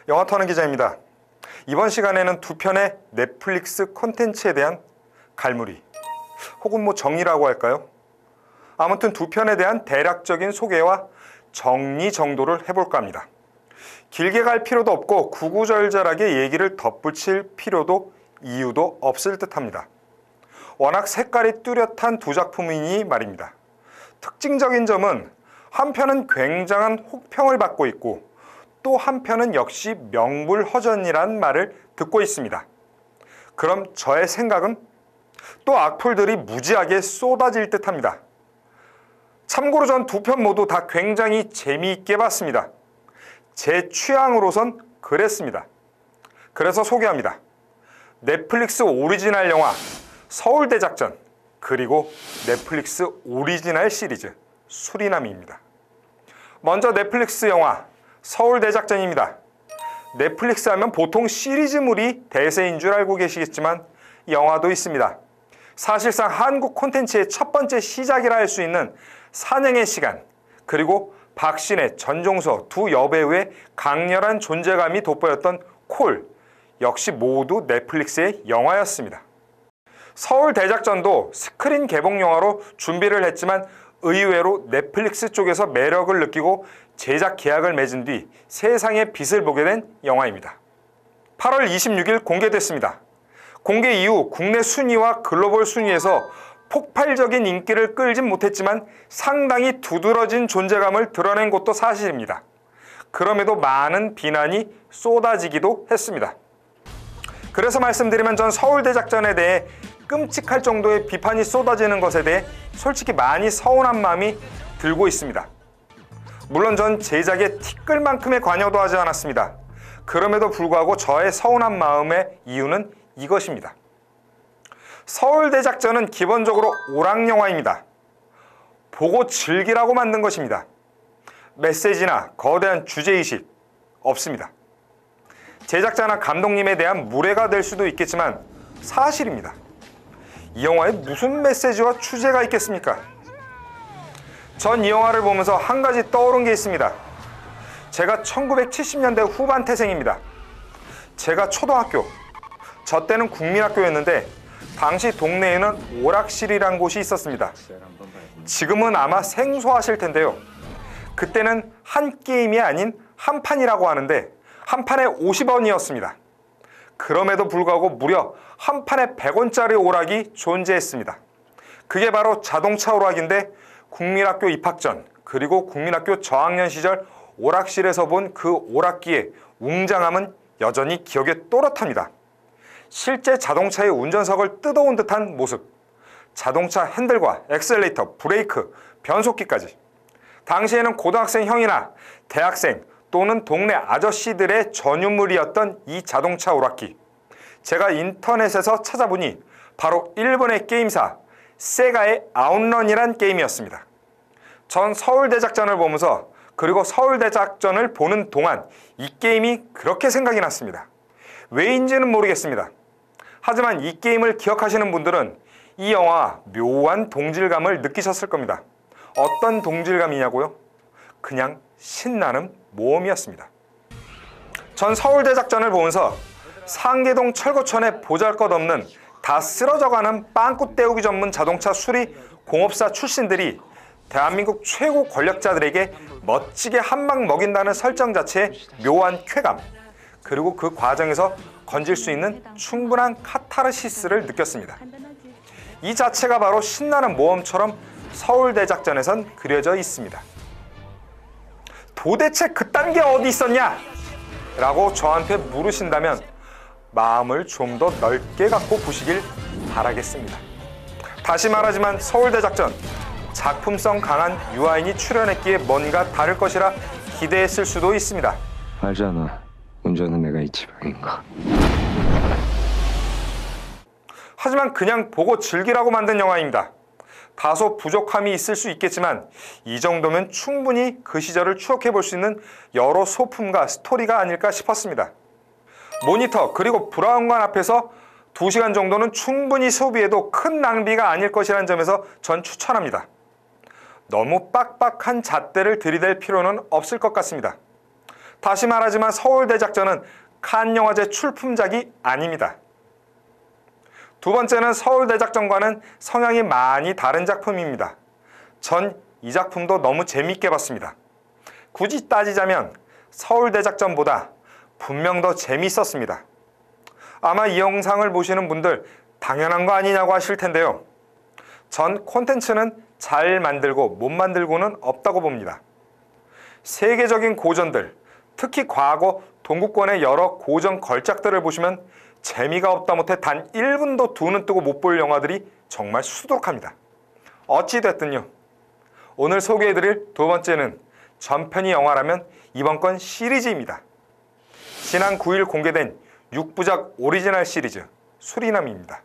영화터는 기자입니다. 이번 시간에는 두 편의 넷플릭스 콘텐츠에 대한 갈무리 혹은 정리라고 할까요? 아무튼 두 편에 대한 대략적인 소개와 정리 정도를 해볼까 합니다. 길게 갈 필요도 없고 구구절절하게 얘기를 덧붙일 필요도 이유도 없을 듯합니다. 워낙 색깔이 뚜렷한 두 작품이니 말입니다. 특징적인 점은 한 편은 굉장한 혹평을 받고 있고 또 한편은 역시 명불허전이란 말을 듣고 있습니다. 그럼 저의 생각은 또 악플들이 무지하게 쏟아질 듯합니다. 참고로 전 두 편 모두 다 굉장히 재미있게 봤습니다. 제 취향으로선 그랬습니다. 그래서 소개합니다. 넷플릭스 오리지널 영화 서울대작전 그리고 넷플릭스 오리지널 시리즈 수리남입니다. 먼저 넷플릭스 영화 서울대작전입니다. 넷플릭스 하면 보통 시리즈물이 대세인 줄 알고 계시겠지만 영화도 있습니다. 사실상 한국 콘텐츠의 첫 번째 시작이라 할 수 있는 사냥의 시간 그리고 박신혜, 전종서 두 여배우의 강렬한 존재감이 돋보였던 콜 역시 모두 넷플릭스의 영화였습니다. 서울대작전도 스크린 개봉 영화로 준비를 했지만 의외로 넷플릭스 쪽에서 매력을 느끼고 제작 계약을 맺은 뒤 세상의 빛을 보게 된 영화입니다. 8월 26일 공개됐습니다. 공개 이후 국내 순위와 글로벌 순위에서 폭발적인 인기를 끌진 못했지만 상당히 두드러진 존재감을 드러낸 것도 사실입니다. 그럼에도 많은 비난이 쏟아지기도 했습니다. 그래서 말씀드리면 전 서울대작전에 대해 끔찍할 정도의 비판이 쏟아지는 것에 대해 솔직히 많이 서운한 마음이 들고 있습니다. 물론 전 제작에 티끌만큼의 관여도 하지 않았습니다. 그럼에도 불구하고 저의 서운한 마음의 이유는 이것입니다. 서울대작전은 기본적으로 오락영화입니다. 보고 즐기라고 만든 것입니다. 메시지나 거대한 주제의식 없습니다. 제작자나 감독님에 대한 무례가 될 수도 있겠지만 사실입니다. 이 영화에 무슨 메시지와 주제가 있겠습니까? 전 이 영화를 보면서 한 가지 떠오른 게 있습니다. 제가 1970년대 후반 태생입니다. 제가 초등학교, 저 때는 국민학교였는데 당시 동네에는 오락실이란 곳이 있었습니다. 지금은 아마 생소하실 텐데요. 그때는 한 게임이 아닌 한 판이라고 하는데 한 판에 50원이었습니다. 그럼에도 불구하고 무려 한 판에 100원짜리 오락이 존재했습니다. 그게 바로 자동차 오락인데 국민학교 입학 전 그리고 국민학교 저학년 시절 오락실에서 본 그 오락기의 웅장함은 여전히 기억에 또렷합니다. 실제 자동차의 운전석을 뜯어온 듯한 모습, 자동차 핸들과 엑셀레이터, 브레이크, 변속기까지. 당시에는 고등학생 형이나 대학생 또는 동네 아저씨들의 전유물이었던 이 자동차 오락기. 제가 인터넷에서 찾아보니 바로 일본의 게임사 세가의 아웃런이란 게임이었습니다. 전 서울대작전을 보면서 그리고 서울대작전을 보는 동안 이 게임이 그렇게 생각이 났습니다. 왜인지는 모르겠습니다. 하지만 이 게임을 기억하시는 분들은 이 영화와 묘한 동질감을 느끼셨을 겁니다. 어떤 동질감이냐고요? 그냥 신나는 모험이었습니다. 전 서울대작전을 보면서 상계동 철거촌에 보잘것없는 다 쓰러져가는 빵꾸 때우기 전문 자동차 수리 공업사 출신들이 대한민국 최고 권력자들에게 멋지게 한방 먹인다는 설정 자체의 묘한 쾌감, 그리고 그 과정에서 건질 수 있는 충분한 카타르시스를 느꼈습니다. 이 자체가 바로 신나는 모험처럼 서울대작전에선 그려져 있습니다. 도대체 그딴 게 어디 있었냐? 라고 저한테 물으신다면 마음을 좀 더 넓게 갖고 보시길 바라겠습니다. 다시 말하지만 서울대작전, 작품성 강한 유아인이 출연했기에 뭔가 다를 것이라 기대했을 수도 있습니다. 알잖아, 운전은 내가 이 지방인 거. 하지만 그냥 보고 즐기라고 만든 영화입니다. 다소 부족함이 있을 수 있겠지만 이 정도면 충분히 그 시절을 추억해 볼 수 있는 여러 소품과 스토리가 아닐까 싶었습니다. 모니터 그리고 브라운관 앞에서 2시간 정도는 충분히 소비해도 큰 낭비가 아닐 것이라는 점에서 전 추천합니다. 너무 빡빡한 잣대를 들이댈 필요는 없을 것 같습니다. 다시 말하지만 서울대작전은 칸 영화제 출품작이 아닙니다. 두 번째는 서울대작전과는 성향이 많이 다른 작품입니다. 전 이 작품도 너무 재밌게 봤습니다. 굳이 따지자면 서울대작전보다 분명 더 재밌었습니다. 아마 이 영상을 보시는 분들 당연한 거 아니냐고 하실 텐데요. 전 콘텐츠는 잘 만들고 못 만들고는 없다고 봅니다. 세계적인 고전들, 특히 과거 동구권의 여러 고전 걸작들을 보시면 재미가 없다 못해 단 1분도 두 눈 뜨고 못 볼 영화들이 정말 수두룩합니다. 어찌됐든요. 오늘 소개해드릴 두 번째는 전편이 영화라면 이번 건 시리즈입니다. 지난 9일 공개된 6부작 오리지널 시리즈 수리남입니다.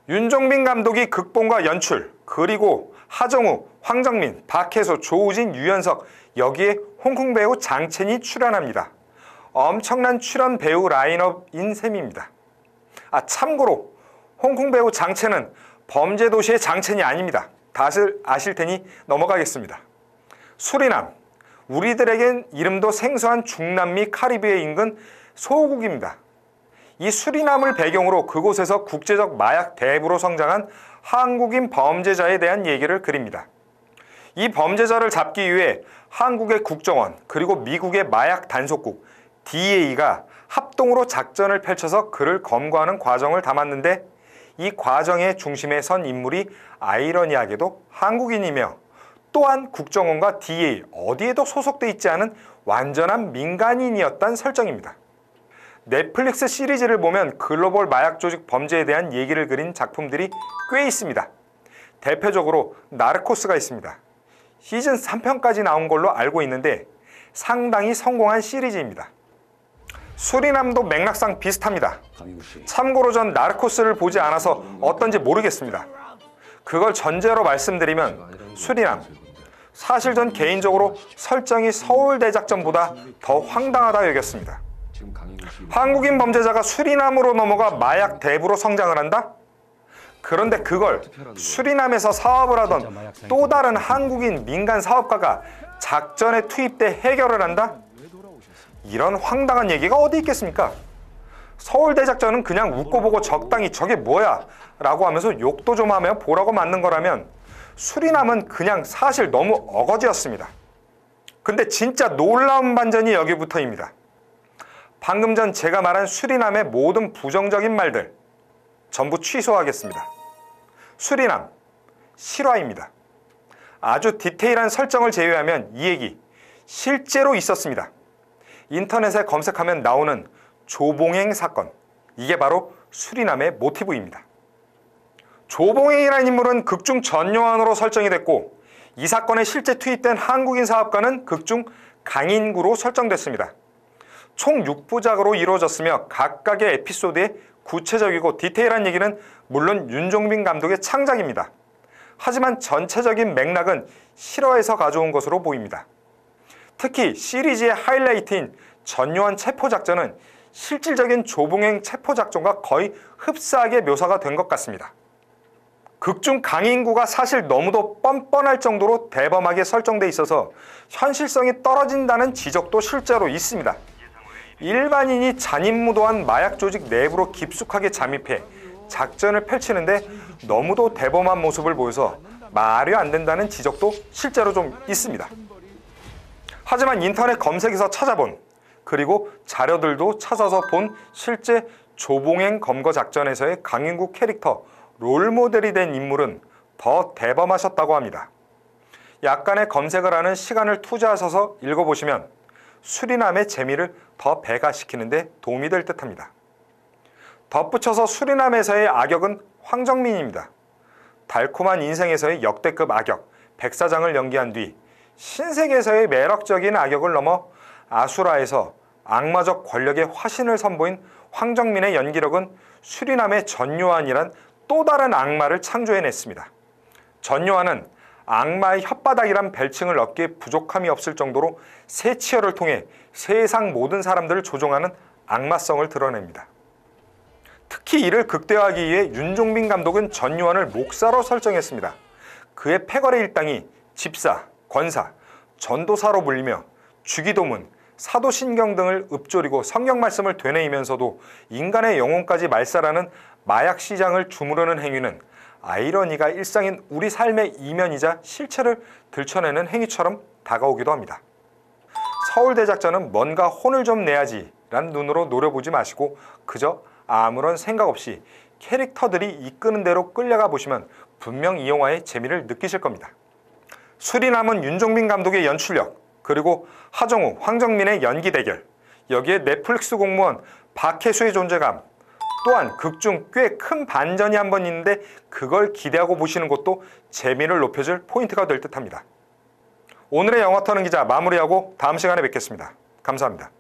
윤종빈 감독이 극본과 연출, 그리고 하정우, 황정민, 박혜수, 조우진, 유연석, 여기에 홍콩 배우 장첸이 출연합니다. 엄청난 출연 배우 라인업인 셈입니다. 참고로 홍콩 배우 장첸은 범죄도시의 장첸이 아닙니다. 다들 아실 테니 넘어가겠습니다. 수리남, 우리들에겐 이름도 생소한 중남미 카리브해 인근 소국입니다. 이 수리남을 배경으로 그곳에서 국제적 마약 대부로 성장한 한국인 범죄자에 대한 얘기를 그립니다. 이 범죄자를 잡기 위해 한국의 국정원 그리고 미국의 마약 단속국 DEA가 합동으로 작전을 펼쳐서 그를 검거하는 과정을 담았는데 이 과정의 중심에 선 인물이 아이러니하게도 한국인이며 또한 국정원과 DEA 어디에도 소속돼 있지 않은 완전한 민간인이었단 설정입니다. 넷플릭스 시리즈를 보면 글로벌 마약 조직 범죄에 대한 얘기를 그린 작품들이 꽤 있습니다. 대표적으로 나르코스가 있습니다. 시즌 3편까지 나온 걸로 알고 있는데 상당히 성공한 시리즈입니다. 수리남도 맥락상 비슷합니다. 참고로 전 나르코스를 보지 않아서 어떤지 모르겠습니다. 그걸 전제로 말씀드리면 수리남, 사실 전 개인적으로 설정이 서울대작전보다 더 황당하다 여겼습니다. 한국인 범죄자가 수리남으로 넘어가 마약 대부로 성장을 한다? 그런데 그걸 수리남에서 사업을 하던 또 다른 한국인 민간 사업가가 작전에 투입돼 해결을 한다? 이런 황당한 얘기가 어디 있겠습니까? 서울대작전은 그냥 웃고 보고 적당히 저게 뭐야? 라고 하면서 욕도 좀 하며 보라고 만든 거라면 수리남은 그냥 사실 너무 어거지였습니다. 근데 진짜 놀라운 반전이 여기부터입니다. 방금 전 제가 말한 수리남의 모든 부정적인 말들 전부 취소하겠습니다. 수리남, 실화입니다. 아주 디테일한 설정을 제외하면 이 얘기 실제로 있었습니다. 인터넷에 검색하면 나오는 조봉행 사건, 이게 바로 수리남의 모티브입니다. 조봉행이라는 인물은 극중 전요한으로 설정이 됐고 이 사건에 실제 투입된 한국인 사업가는 극중 강인구로 설정됐습니다. 총 6부작으로 이루어졌으며 각각의 에피소드에 구체적이고 디테일한 얘기는 물론 윤종빈 감독의 창작입니다. 하지만 전체적인 맥락은 실화에서 가져온 것으로 보입니다. 특히 시리즈의 하이라이트인 전요한 체포작전은 실질적인 조봉행 체포작전과 거의 흡사하게 묘사가 된 것 같습니다. 극중 강인구가 사실 너무도 뻔뻔할 정도로 대범하게 설정돼 있어서 현실성이 떨어진다는 지적도 실제로 있습니다. 일반인이 잔인무도한 마약 조직 내부로 깊숙하게 잠입해 작전을 펼치는데 너무도 대범한 모습을 보여서 말이 안 된다는 지적도 실제로 좀 있습니다. 하지만 인터넷 검색에서 찾아본 그리고 자료들도 찾아서 본 실제 조봉행 검거 작전에서의 강인구 캐릭터 롤모델이 된 인물은 더 대범하셨다고 합니다. 약간의 검색을 하는 시간을 투자하셔서 읽어보시면 수리남의 재미를 더 배가시키는 데 도움이 될 듯합니다. 덧붙여서 수리남에서의 악역은 황정민입니다. 달콤한 인생에서의 역대급 악역 백사장을 연기한 뒤 신세계에서의 매력적인 악역을 넘어 아수라에서 악마적 권력의 화신을 선보인 황정민의 연기력은 수리남의 전요한이란 또 다른 악마를 창조해냈습니다. 전요한은 악마의 혓바닥이란 별칭을 얻기에 부족함이 없을 정도로 세치어를 통해 세상 모든 사람들을 조종하는 악마성을 드러냅니다. 특히 이를 극대화하기 위해 윤종빈 감독은 전요한을 목사로 설정했습니다. 그의 패거리 일당이 집사, 권사, 전도사로 불리며 주기도문, 사도신경 등을 읊조리고 성경 말씀을 되뇌이면서도 인간의 영혼까지 말살하는 마약 시장을 주무르는 행위는 아이러니가 일상인 우리 삶의 이면이자 실체를 들춰내는 행위처럼 다가오기도 합니다. 서울대작전은 뭔가 혼을 좀 내야지 라는 눈으로 노려보지 마시고 그저 아무런 생각 없이 캐릭터들이 이끄는 대로 끌려가 보시면 분명 이 영화의 재미를 느끼실 겁니다. 수리남은 윤종빈 감독의 연출력, 그리고 하정우, 황정민의 연기 대결, 여기에 넷플릭스 공무원 박혜수의 존재감, 또한 극중 꽤 큰 반전이 한 번 있는데 그걸 기대하고 보시는 것도 재미를 높여줄 포인트가 될 듯합니다. 오늘의 영화 터는 기자 마무리하고 다음 시간에 뵙겠습니다. 감사합니다.